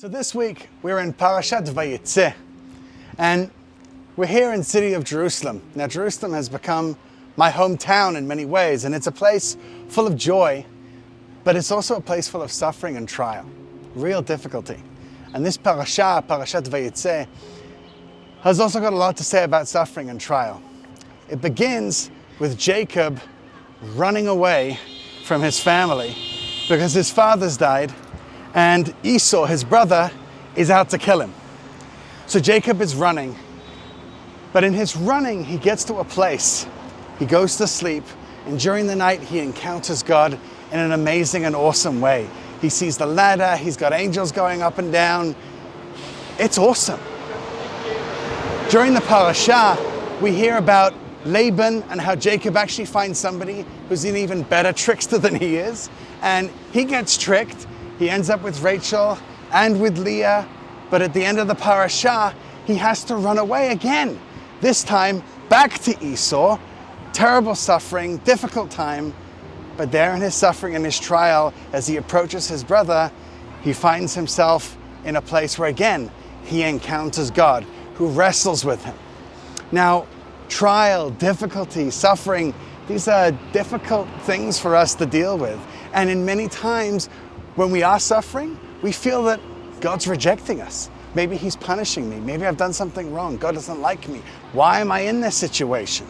So this week we're in Parashat Vayetsei, and we're here in the city of Jerusalem. Now Jerusalem has become my hometown in many ways, and it's a place full of joy, but it's also a place full of suffering and trial, real difficulty. And this Parashat Vayetsei, has also got a lot to say about suffering and trial. It begins with Jacob running away from his family because his father's died, and Esau, his brother, is out to kill him. So Jacob is running, but in his running, he gets to a place. He goes to sleep, and during the night, he encounters God in an amazing and awesome way. He sees the ladder, he's got angels going up and down. It's awesome. During the parasha, we hear about Laban and how Jacob actually finds somebody who's an even better trickster than he is, and he gets tricked. He ends up with Rachel and with Leah, but at the end of the parasha, he has to run away again. This time, back to Esau. Terrible suffering, difficult time, but there in his suffering and his trial, as he approaches his brother, he finds himself in a place where again, he encounters God, who wrestles with him. Now, trial, difficulty, suffering, these are difficult things for us to deal with. And in many times, when we are suffering, we feel that God's rejecting us. Maybe he's punishing me. Maybe I've done something wrong. God doesn't like me. Why am I in this situation?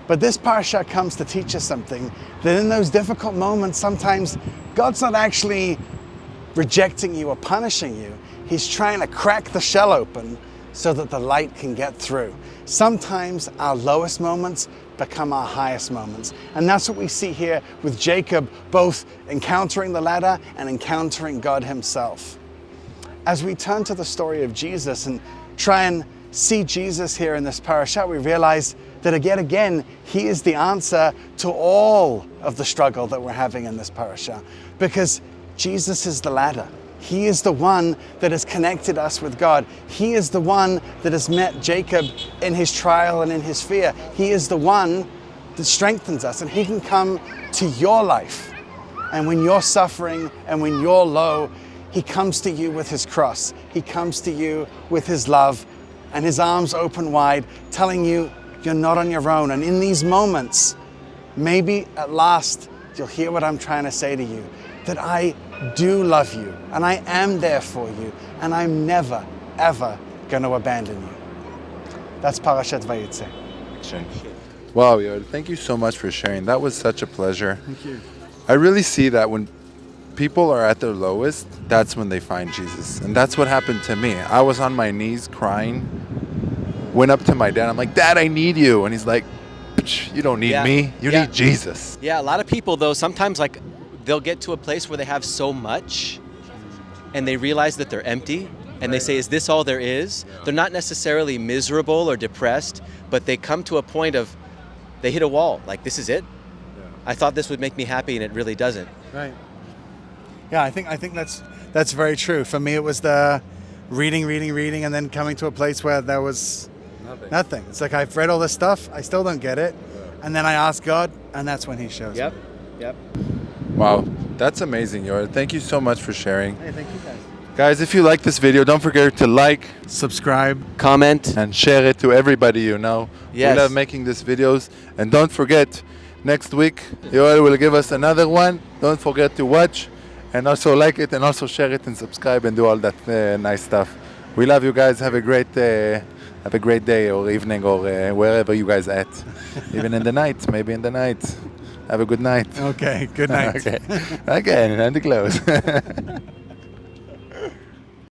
But this parasha comes to teach us something, that in those difficult moments, sometimes God's not actually rejecting you or punishing you. He's trying to crack the shell open so that the light can get through. Sometimes our lowest moments become our highest moments. And that's what we see here with Jacob, both encountering the ladder and encountering God himself. As we turn to the story of Jesus and try and see Jesus here in this parasha, we realize that again, he is the answer to all of the struggle that we're having in this parasha, because Jesus is the ladder. He is the one that has connected us with God. He is the one that has met Jacob in his trial and in his fear. He is the one that strengthens us, and he can come to your life. And when you're suffering and when you're low, he comes to you with his cross. He comes to you with his love and his arms open wide, telling you you're not on your own. And in these moments, maybe at last, you'll hear what I'm trying to say to you, that I do love you, and I am there for you, and I'm never, ever going to abandon you. That's Parashat Vayetsei. Wow, Yoel, thank you so much for sharing. That was such a pleasure. Thank you. I really see that when people are at their lowest, that's when they find Jesus. And that's what happened to me. I was on my knees crying, went up to my dad. I'm like, Dad, I need you. And he's like, you don't need me. You need Jesus. Yeah, a lot of people, though, sometimes they'll get to a place where they have so much and they realize that they're empty, and they say, is this all there is? They're not necessarily miserable or depressed, but they come to a point of, they hit a wall. Like, this is it? I thought this would make me happy, and it really doesn't. Right. Yeah, I think that's very true. For me, it was the reading, and then coming to a place where there was nothing. It's like, I've read all this stuff, I still don't get it. And then I ask God, and that's when he shows me. Yep. Wow, that's amazing, Yoel. Thank you so much for sharing. Hey, thank you guys. Guys, if you like this video, don't forget to like, Subscribe. Comment. and share it to everybody you know. Yes. We love making these videos. And don't forget, next week, Yoel will give us another one. Don't forget to watch and also like it and also share it and subscribe and do all that nice stuff. We love you guys. Have a great day or evening or wherever you guys at. Even in the night, maybe in the night. Have a good night. Okay, good night. Okay, and to close.